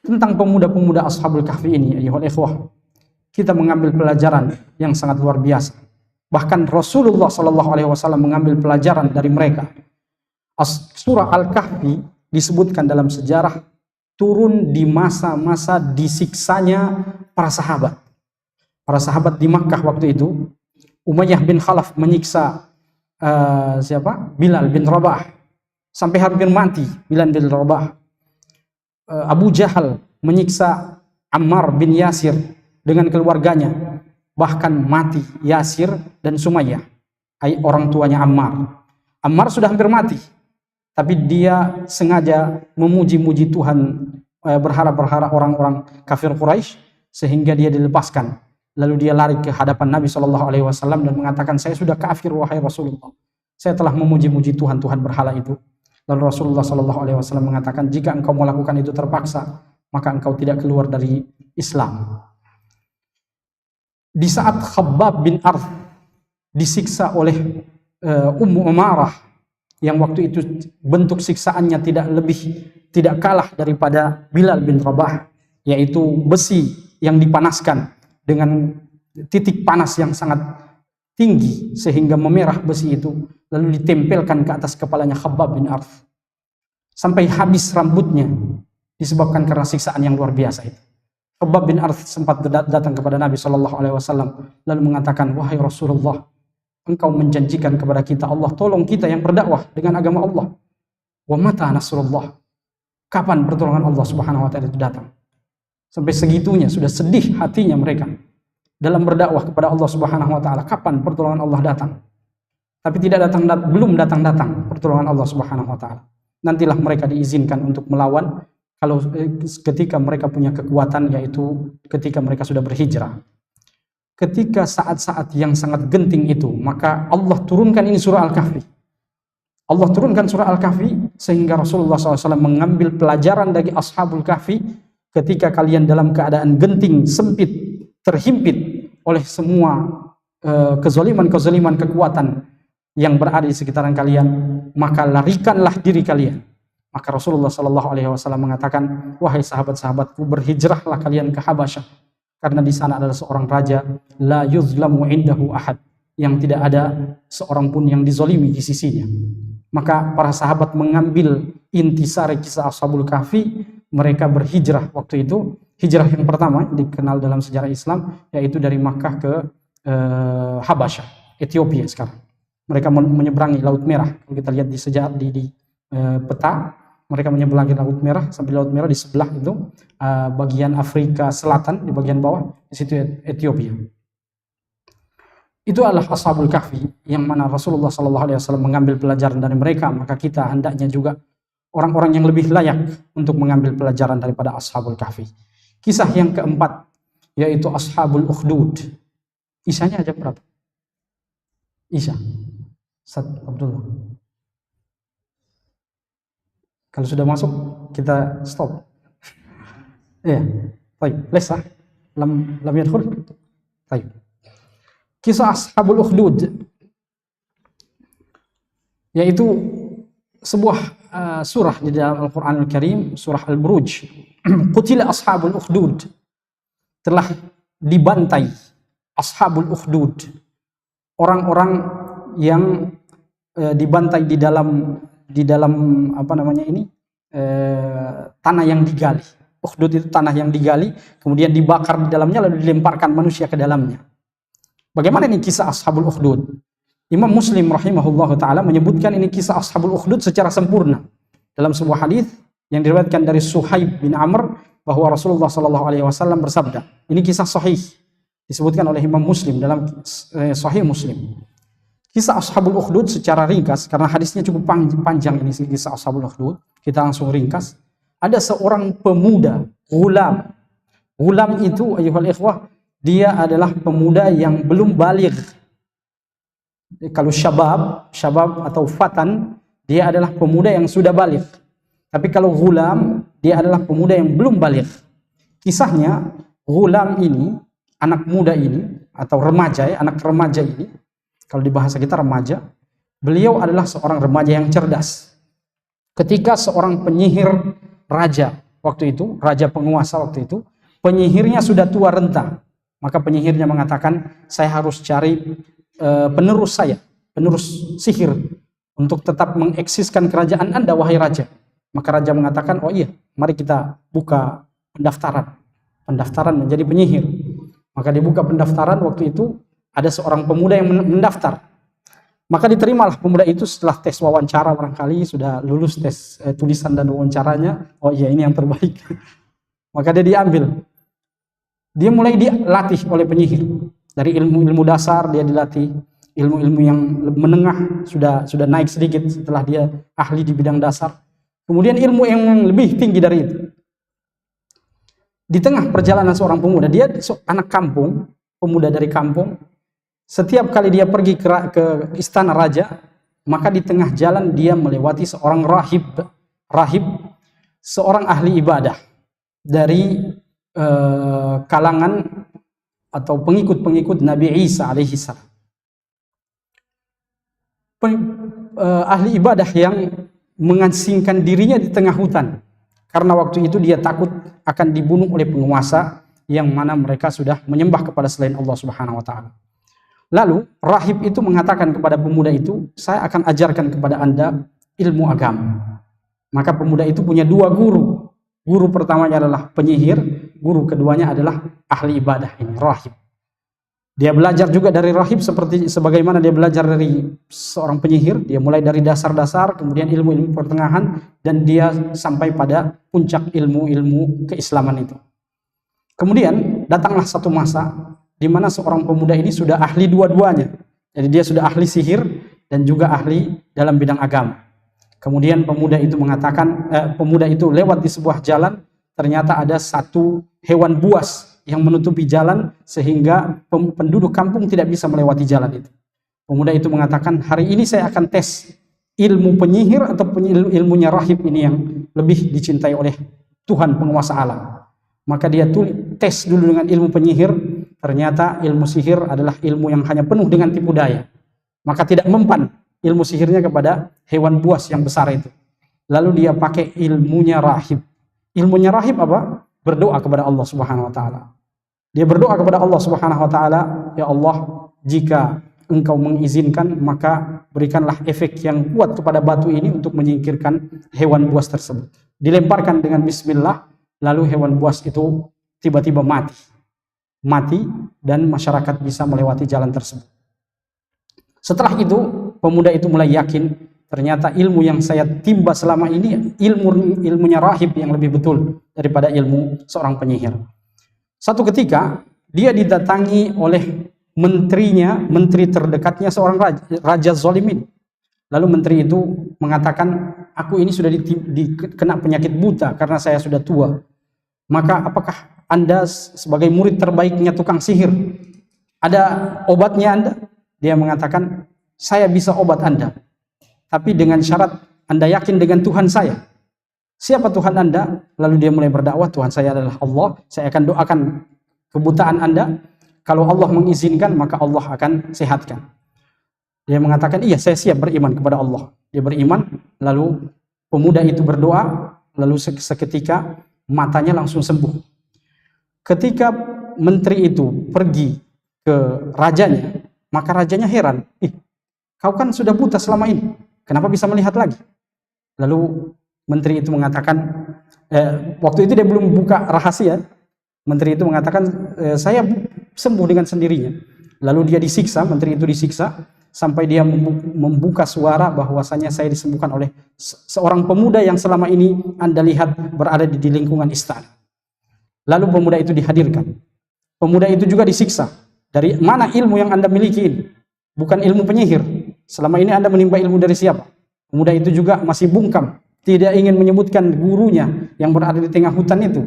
Tentang pemuda-pemuda Ashabul Kahfi ini ayyuhal ikhwah, kita mengambil pelajaran yang sangat luar biasa. Bahkan Rasulullah sallallahu alaihi wasallam mengambil pelajaran dari mereka. Surah Al-Kahfi disebutkan dalam sejarah turun di masa-masa disiksanya para sahabat. Para sahabat di Makkah waktu itu, Umayyah bin Khalaf menyiksa Bilal bin Rabah sampai hampir mati. Bilal bin Rabah. Abu Jahal menyiksa Ammar bin Yasir dengan keluarganya, bahkan mati Yasir dan Sumayyah, orang tuanya Ammar. Ammar sudah hampir mati, tapi dia sengaja memuji-muji Tuhan, berharap-berharap orang-orang kafir Quraisy, sehingga dia dilepaskan. Lalu dia lari ke hadapan Nabi SAW dan mengatakan, saya sudah kafir wahai Rasulullah, saya telah memuji-muji Tuhan berhala itu. Lalu Rasulullah SAW mengatakan, jika engkau melakukan itu terpaksa, maka engkau tidak keluar dari Islam. Di saat Khabbab bin Arth disiksa oleh Ummu Umarah, yang waktu itu bentuk siksaannya tidak kalah daripada Bilal bin Rabah, yaitu besi yang dipanaskan dengan titik panas yang sangat tinggi sehingga memerah besi itu, lalu ditempelkan ke atas kepalanya Khabbab bin Arth sampai habis rambutnya, disebabkan karena siksaan yang luar biasa itu. Khabbab bin Arth sempat datang kepada Nabi SAW lalu mengatakan, wahai Rasulullah, engkau menjanjikan kepada kita, Allah tolong kita yang berdakwah dengan agama Allah. Wa mata nasrullah, kapan pertolongan Allah Subhanahu wa taala itu datang? Sampai segitunya sudah sedih hatinya mereka dalam berdakwah kepada Allah Subhanahu wa taala, kapan pertolongan Allah datang? Tapi belum datang pertolongan Allah Subhanahu wa taala. Nantilah mereka diizinkan untuk melawan kalau ketika mereka punya kekuatan, yaitu ketika mereka sudah berhijrah. Ketika saat-saat yang sangat genting itu, maka Allah turunkan ini surah Al-Kahfi. Allah turunkan surah Al-Kahfi sehingga Rasulullah SAW mengambil pelajaran dari Ashabul Kahfi. Ketika kalian dalam keadaan genting, sempit, terhimpit oleh semua kezaliman kekuatan yang berada di sekitaran kalian, maka larikanlah diri kalian. Maka Rasulullah SAW mengatakan, wahai sahabat-sahabatku, berhijrahlah kalian ke Habasyah, karena di sana adalah seorang raja, la yuzlamu indahu ahad, yang tidak ada seorang pun yang dizalimi di sisinya. Maka para sahabat mengambil intisari kisah Ashabul Kahfi, mereka berhijrah waktu itu. Hijrah yang pertama dikenal dalam sejarah Islam, yaitu dari Makkah ke Habasyah, Ethiopia sekarang. Mereka menyeberangi Laut Merah. Kalau kita lihat di sejarah di peta, mereka menyeberangi Laut Merah, sampai Laut Merah di sebelah itu bagian Afrika Selatan, di bagian bawah di situ Ethiopia. Itu adalah Ashabul Kahfi, yang mana Rasulullah SAW mengambil pelajaran dari mereka. Maka kita hendaknya juga orang-orang yang lebih layak untuk mengambil pelajaran daripada Ashabul Kahfi. Kisah yang keempat, yaitu Ashabul Ukhdud. Isanya aja berapa? Isya Ustaz Abdullah. Kalau sudah masuk kita stop. Ya, baik. Lesa lam yadkhul. Baik. Kisah Ashabul Ukhdud, yaitu sebuah surah di dalam Al-Qur'anul Karim, surah Al-Buruj. Qutila Ashabul Ukhdud, telah dibantai Ashabul Ukhdud, orang-orang yang dibantai di dalam tanah yang digali. Ukhdud itu tanah yang digali, kemudian dibakar di dalamnya, lalu dilemparkan manusia ke dalamnya. Bagaimana ini kisah Ashabul Ukhdud? Imam Muslim rahimahullah ta'ala menyebutkan ini kisah Ashabul Ukhdud secara sempurna dalam sebuah hadis yang diriwayatkan dari Suhaib bin Amr, bahwa Rasulullah SAW bersabda. Ini kisah sahih, disebutkan oleh Imam Muslim dalam Sahih Muslim. Kisah Ashabul Ukhdud secara ringkas, karena hadisnya cukup panjang ini kisah Ashabul Ukhdud, kita langsung ringkas. Ada seorang pemuda, gulam. Gulam itu, ayyuhal ikhwah, dia adalah pemuda yang belum baligh. Kalau syabab atau fatan, dia adalah pemuda yang sudah baligh. Tapi kalau gulam, dia adalah pemuda yang belum baligh. Kisahnya, gulam ini, anak muda ini, atau remaja, anak remaja ini, kalau di bahasa kita remaja, beliau adalah seorang remaja yang cerdas. Ketika seorang penyihir raja waktu itu, raja penguasa waktu itu, penyihirnya sudah tua renta, maka penyihirnya mengatakan, saya harus cari penerus sihir untuk tetap mengeksiskan kerajaan Anda, wahai raja. Maka raja mengatakan, oh iya, mari kita buka pendaftaran menjadi penyihir. Maka dibuka pendaftaran. Waktu itu ada seorang pemuda yang mendaftar. Maka diterimalah pemuda itu setelah tes wawancara, barangkali sudah lulus tes tulisan dan wawancaranya. Oh iya, ini yang terbaik. Maka dia diambil. Dia mulai dilatih oleh penyihir. Dari ilmu-ilmu dasar dia dilatih, ilmu-ilmu yang menengah sudah naik sedikit setelah dia ahli di bidang dasar. Kemudian ilmu yang lebih tinggi dari itu. Di tengah perjalanan seorang pemuda, dia anak kampung, pemuda dari kampung. Setiap kali dia pergi ke istana raja, maka di tengah jalan dia melewati seorang rahib, seorang ahli ibadah dari kalangan atau pengikut-pengikut Nabi Isa alaihi salam. Ahli ibadah yang mengasingkan dirinya di tengah hutan, karena waktu itu dia takut akan dibunuh oleh penguasa yang mana mereka sudah menyembah kepada selain Allah Subhanahu wa taala. Lalu rahib itu mengatakan kepada pemuda itu, saya akan ajarkan kepada Anda ilmu agama. Maka pemuda itu punya dua guru. Guru pertamanya adalah penyihir, guru keduanya adalah ahli ibadah ini, rahib. Dia belajar juga dari rahib sebagaimana dia belajar dari seorang penyihir. Dia mulai dari dasar-dasar, kemudian ilmu-ilmu pertengahan, dan dia sampai pada puncak ilmu-ilmu keislaman itu. Kemudian datanglah satu masa di mana seorang pemuda ini sudah ahli dua-duanya. Jadi dia sudah ahli sihir dan juga ahli dalam bidang agama. Kemudian pemuda itu lewat di sebuah jalan, ternyata ada satu hewan buas yang menutupi jalan sehingga penduduk kampung tidak bisa melewati jalan itu. Pemuda itu mengatakan, hari ini saya akan tes ilmu penyihir atau ilmunya rahib ini yang lebih dicintai oleh Tuhan penguasa alam. Maka dia tes dulu dengan ilmu penyihir. Ternyata ilmu sihir adalah ilmu yang hanya penuh dengan tipu daya. Maka tidak mempan ilmu sihirnya kepada hewan buas yang besar itu. Lalu dia pakai ilmunya rahib. Ilmunya rahib apa? Berdoa kepada Allah Subhanahu wa taala. Dia berdoa kepada Allah Subhanahu wa taala, ya Allah, jika Engkau mengizinkan, maka berikanlah efek yang kuat kepada batu ini untuk menyingkirkan hewan buas tersebut. Dilemparkan dengan bismillah, lalu hewan buas itu tiba-tiba mati dan masyarakat bisa melewati jalan tersebut. Setelah itu pemuda itu mulai yakin, ternyata ilmu yang saya timba selama ini ilmunya rahib yang lebih betul daripada ilmu seorang penyihir. Satu ketika dia didatangi oleh menteri terdekatnya seorang raja zalimin. Lalu menteri itu mengatakan, aku ini sudah dikena penyakit buta karena saya sudah tua. Maka apakah Anda sebagai murid terbaiknya tukang sihir, ada obatnya Anda? Dia mengatakan, saya bisa obat Anda, tapi dengan syarat Anda yakin dengan Tuhan saya. Siapa Tuhan Anda? Lalu dia mulai berdakwah, Tuhan saya adalah Allah, saya akan doakan kebutaan Anda. Kalau Allah mengizinkan, maka Allah akan sehatkan. Dia mengatakan, iya saya siap beriman kepada Allah. Dia beriman, lalu pemuda itu berdoa, lalu seketika matanya langsung sembuh. Ketika menteri itu pergi ke rajanya, maka rajanya heran, kau kan sudah buta selama ini, kenapa bisa melihat lagi? Lalu menteri itu mengatakan, waktu itu dia belum buka rahasia. Menteri itu mengatakan, saya sembuh dengan sendirinya. Lalu dia disiksa, menteri itu disiksa, sampai dia membuka suara bahwasanya saya disembuhkan oleh seorang pemuda yang selama ini Anda lihat berada di lingkungan istana. Lalu pemuda itu dihadirkan. Pemuda itu juga disiksa. Dari mana ilmu yang Anda miliki ini? Bukan ilmu penyihir. Selama ini Anda menimba ilmu dari siapa? Pemuda itu juga masih bungkam, tidak ingin menyebutkan gurunya yang berada di tengah hutan itu.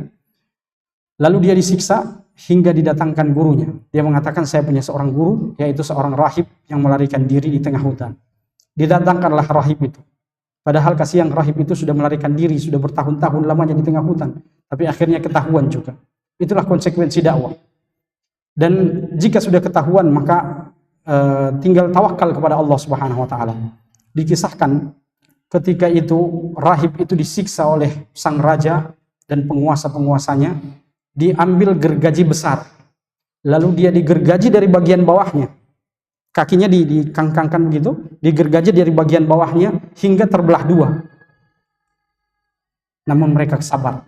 Lalu dia disiksa hingga didatangkan gurunya. Dia mengatakan, saya punya seorang guru, yaitu seorang rahib yang melarikan diri di tengah hutan. Didatangkanlah rahib itu. Padahal kasihan rahib itu sudah melarikan diri, sudah bertahun-tahun lamanya di tengah hutan. Tapi akhirnya ketahuan juga. Itulah konsekuensi dakwah. Dan jika sudah ketahuan, maka tinggal tawakal kepada Allah Subhanahu wa taala. Dikisahkan ketika itu rahib itu disiksa oleh sang raja dan penguasa-penguasanya, diambil gergaji besar. Lalu dia digergaji dari bagian bawahnya. kakinya dikangkangkan begitu, digergaji dari bagian bawahnya hingga terbelah dua. Namun mereka sabar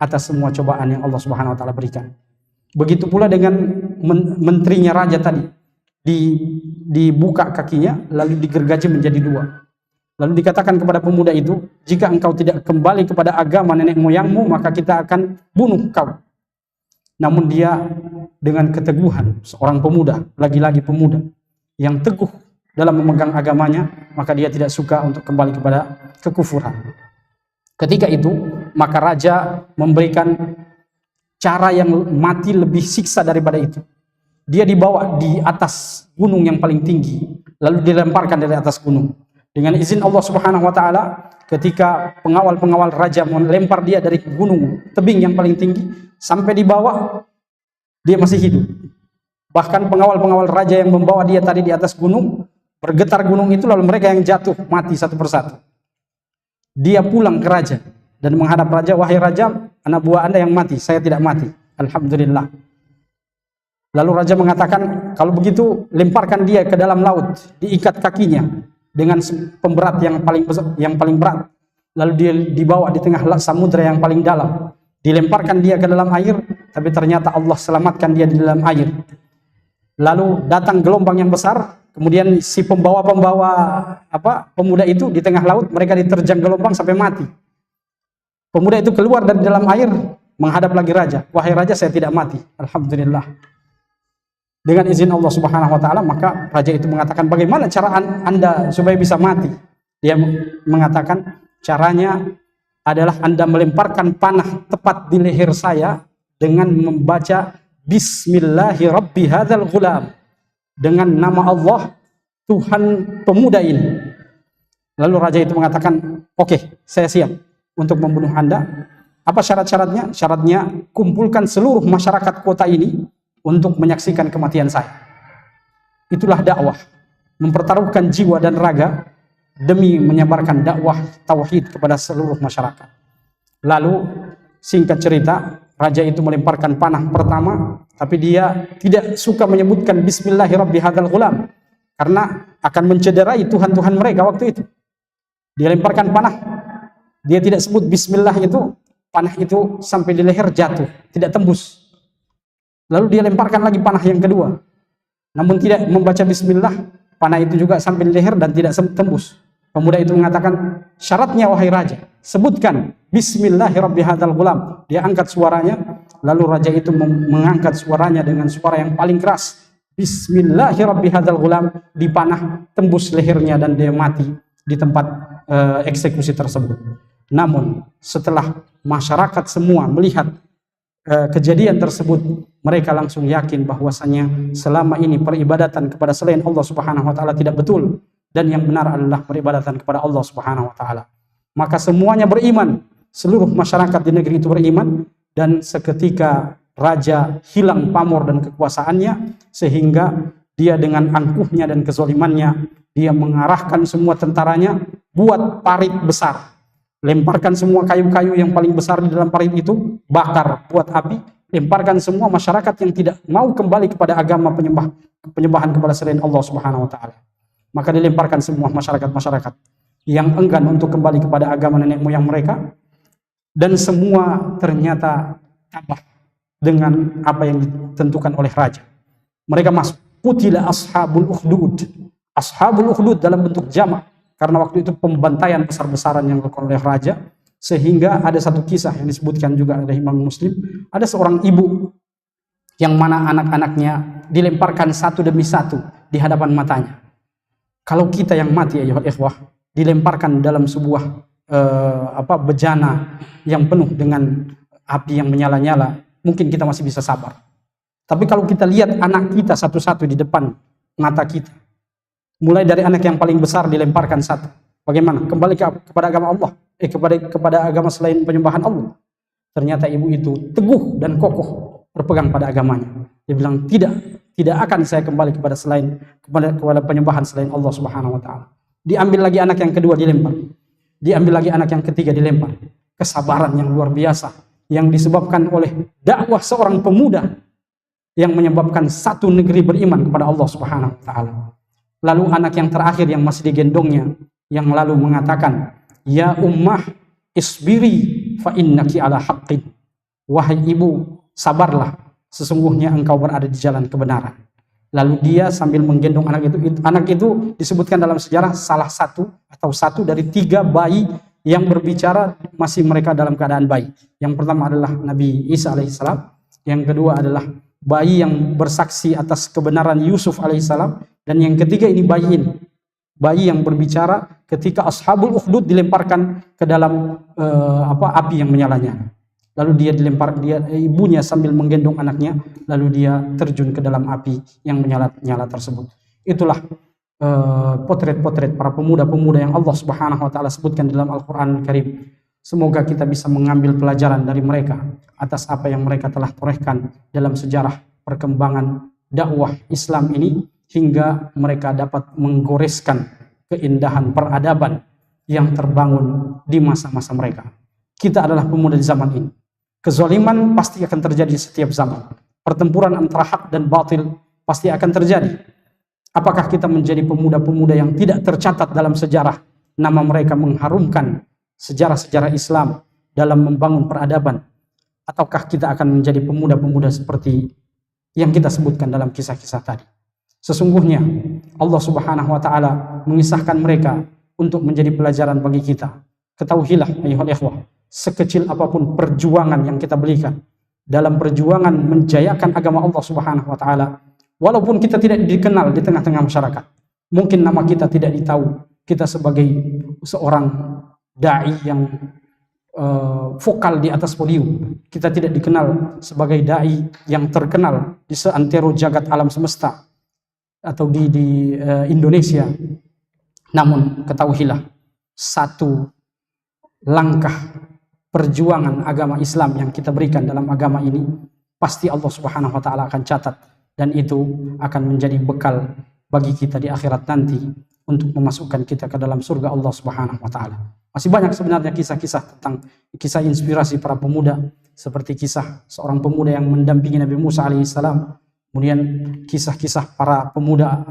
atas semua cobaan yang Allah Subhanahu wa taala berikan. Begitu pula dengan menterinya raja tadi, dibuka kakinya lalu digergaji menjadi dua. Lalu dikatakan kepada pemuda itu, jika engkau tidak kembali kepada agama nenek moyangmu, maka kita akan bunuh kau. Namun dia dengan keteguhan, seorang pemuda, lagi-lagi pemuda yang teguh dalam memegang agamanya, maka dia tidak suka untuk kembali kepada kekufuran. Ketika itu, maka raja memberikan cara yang mati lebih siksa daripada itu. Dia dibawa di atas gunung yang paling tinggi, lalu dilemparkan dari atas gunung. Dengan izin Allah Subhanahu wa taala, ketika pengawal-pengawal raja melempar dia dari gunung tebing yang paling tinggi sampai di bawah, dia masih hidup. Bahkan pengawal-pengawal raja yang membawa dia tadi di atas gunung, bergetar gunung itu, lalu mereka yang jatuh mati satu persatu. Dia pulang ke raja dan menghadap raja, wahai raja, anak buah Anda yang mati, saya tidak mati, alhamdulillah. Lalu raja mengatakan, kalau begitu lemparkan dia ke dalam laut, diikat kakinya dengan pemberat yang paling berat, lalu dia dibawa di tengah samudra yang paling dalam, dilemparkan dia ke dalam air, tapi ternyata Allah selamatkan dia di dalam air. Lalu datang gelombang yang besar, kemudian si pembawa-pembawa pemuda itu di tengah laut, mereka diterjang gelombang sampai mati. Pemuda itu keluar dari dalam air, menghadap lagi raja, wahai raja, saya tidak mati, alhamdulillah. Dengan izin Allah Subhanahu wa taala, maka raja itu mengatakan, bagaimana cara Anda supaya bisa mati? Dia mengatakan, caranya adalah Anda melemparkan panah tepat di leher saya dengan membaca Bismillahi Rabbi hadzal ghulam, dengan nama Allah Tuhan pemuda ini. Lalu raja itu mengatakan, oke, saya siap untuk membunuh Anda. Apa syarat-syaratnya? Syaratnya kumpulkan seluruh masyarakat kota ini untuk menyaksikan kematian saya. Itulah dakwah, mempertaruhkan jiwa dan raga demi menyebarkan dakwah tauhid kepada seluruh masyarakat. Lalu singkat cerita, raja itu melemparkan panah pertama, tapi dia tidak suka menyebutkan Bismillahirrahmanirrahim karena akan mencederai Tuhan-Tuhan mereka waktu itu. Dia lemparkan panah, dia tidak sebut Bismillah itu, panah itu sampai di leher jatuh, tidak tembus. Lalu dia lemparkan lagi panah yang kedua, namun tidak membaca Bismillah, panah itu juga sampai di leher dan tidak tembus. Pemuda itu mengatakan, syaratnya wahai raja, sebutkan Bismillahirrahmanirrahim. Dia angkat suaranya, lalu raja itu mengangkat suaranya dengan suara yang paling keras, Bismillahirrahmanirrahim, di panah tembus lehernya dan dia mati di tempat eksekusi tersebut. Namun setelah masyarakat semua melihat kejadian tersebut, mereka langsung yakin bahwasanya selama ini peribadatan kepada selain Allah Subhanahu wa taala tidak betul, dan yang benar adalah peribadatan kepada Allah Subhanahu wa taala. Maka semuanya beriman, seluruh masyarakat di negeri itu beriman, dan seketika raja hilang pamor dan kekuasaannya, sehingga dia dengan angkuhnya dan kezalimannya, dia mengarahkan semua tentaranya buat parit besar. Lemparkan semua kayu-kayu yang paling besar di dalam parit itu, bakar, buat api, lemparkan semua masyarakat yang tidak mau kembali kepada agama penyembahan kepada selain Allah Subhanahu wa taala. Maka dilemparkan semua masyarakat-masyarakat yang enggan untuk kembali kepada agama nenek moyang mereka, dan semua ternyata tabah dengan apa yang ditentukan oleh raja. Mereka masuk. Qutila ashabul ukhdud. Ashabul ukhdud dalam bentuk jamak, karena waktu itu pembantaian besar-besaran yang dilakukan oleh raja, sehingga ada satu kisah yang disebutkan juga oleh Imam Muslim. Ada seorang ibu yang mana anak-anaknya dilemparkan satu demi satu di hadapan matanya. Kalau kita yang mati, ya ikhwah, dilemparkan dalam sebuah bejana yang penuh dengan api yang menyala-nyala, mungkin kita masih bisa sabar. Tapi kalau kita lihat anak kita satu-satu di depan mata kita, mulai dari anak yang paling besar dilemparkan satu, bagaimana? Kembali kepada agama Allah, kepada agama selain penyembahan Allah. Ternyata ibu itu teguh dan kokoh berpegang pada agamanya. Dia bilang, tidak akan saya kembali kepada penyembahan selain Allah Subhanahu wa taala. Diambil lagi anak yang kedua, dilempar. Diambil lagi anak yang ketiga, dilempar. Kesabaran yang luar biasa yang disebabkan oleh dakwah seorang pemuda yang menyebabkan satu negeri beriman kepada Allah Subhanahu wa taala. Lalu anak yang terakhir yang masih digendongnya yang lalu mengatakan, "Ya ummah, isbiri fa innaki ala haqqin." Wahai ibu, sabarlah, sesungguhnya engkau berada di jalan kebenaran. Lalu dia sambil menggendong anak itu disebutkan dalam sejarah salah satu atau satu dari 3 bayi yang berbicara masih mereka dalam keadaan bayi. Yang pertama adalah Nabi Isa alaihissalam, yang kedua adalah bayi yang bersaksi atas kebenaran Yusuf alaihissalam, dan yang ketiga ini bayi yang berbicara ketika Ashabul Ukhdud dilemparkan ke dalam api yang menyala-nyala. Lalu ibunya sambil menggendong anaknya, lalu dia terjun ke dalam api yang menyala-nyala tersebut. Itulah potret-potret para pemuda-pemuda yang Allah Subhanahu wa taala sebutkan dalam Al-Qur'an Al-Karim. Semoga kita bisa mengambil pelajaran dari mereka atas apa yang mereka telah torehkan dalam sejarah perkembangan dakwah Islam ini, hingga mereka dapat menggoreskan keindahan peradaban yang terbangun di masa-masa mereka. Kita adalah pemuda di zaman ini. Kezaliman pasti akan terjadi setiap zaman. Pertempuran antara hak dan batil pasti akan terjadi. Apakah kita menjadi pemuda-pemuda yang tidak tercatat dalam sejarah, nama mereka mengharumkan sejarah-sejarah Islam dalam membangun peradaban? Ataukah kita akan menjadi pemuda-pemuda seperti yang kita sebutkan dalam kisah-kisah tadi? Sesungguhnya Allah Subhanahu wa taala mengisahkan mereka untuk menjadi pelajaran bagi kita. Ketahuilah ayuhal ikhwah, sekecil apapun perjuangan yang kita berikan dalam perjuangan menjayakan agama Allah Subhanahu wa taala, walaupun kita tidak dikenal di tengah-tengah masyarakat, mungkin nama kita tidak ditahu, kita sebagai seorang dai yang vokal di atas podium, kita tidak dikenal sebagai dai yang terkenal di seantero jagat alam semesta atau di Indonesia. Namun ketahuilah, satu langkah perjuangan agama Islam yang kita berikan dalam agama ini, pasti Allah Subhanahu wa taala akan catat, dan itu akan menjadi bekal bagi kita di akhirat nanti untuk memasukkan kita ke dalam surga Allah Subhanahu wa taala. Masih banyak sebenarnya kisah-kisah tentang kisah inspirasi para pemuda, seperti kisah seorang pemuda yang mendampingi Nabi Musa alaihissalam, kemudian kisah-kisah para pemuda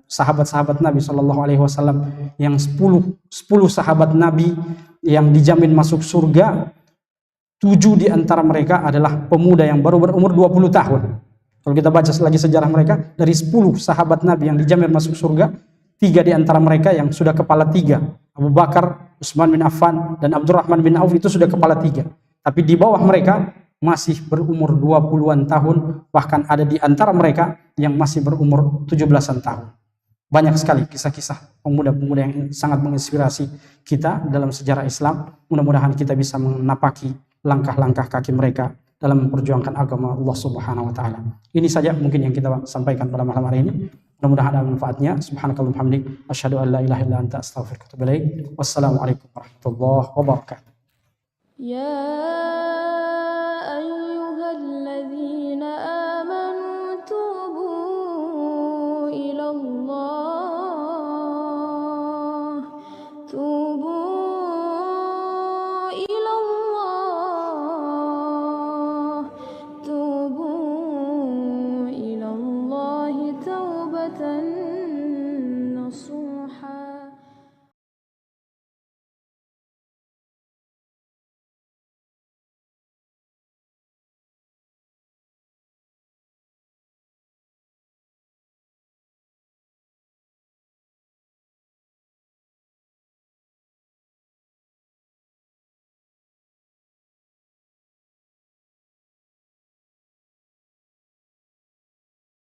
sahabat-sahabat Nabi Shallallahu Alaihi Wasallam yang 10 sahabat Nabi yang dijamin masuk surga. 7 di antara mereka adalah pemuda yang baru berumur 20 tahun. Kalau kita baca lagi sejarah mereka, dari 10 sahabat Nabi yang dijamin masuk surga, 3 di antara mereka yang sudah kepala 3, Abu Bakar, Utsman bin Affan, dan Abdurrahman bin Auf, itu sudah kepala 3. Tapi di bawah mereka masih berumur 20-an tahun, bahkan ada di antara mereka yang masih berumur 17-an tahun. Banyak sekali kisah-kisah pemuda-pemuda yang sangat menginspirasi kita dalam sejarah Islam. Mudah-mudahan kita bisa menapaki langkah-langkah kaki mereka dalam memperjuangkan agama Allah Subhanahu wa taala. Ini saja mungkin yang kita sampaikan pada malam hari ini. Mudah-mudahan ada manfaatnya. Subhanakallahumma hamdik, asyhadu an la ilaha illa anta, astaghfiruka wa atubu ilaik. Wassalamualaikum warahmatullahi wabarakatuh. Ya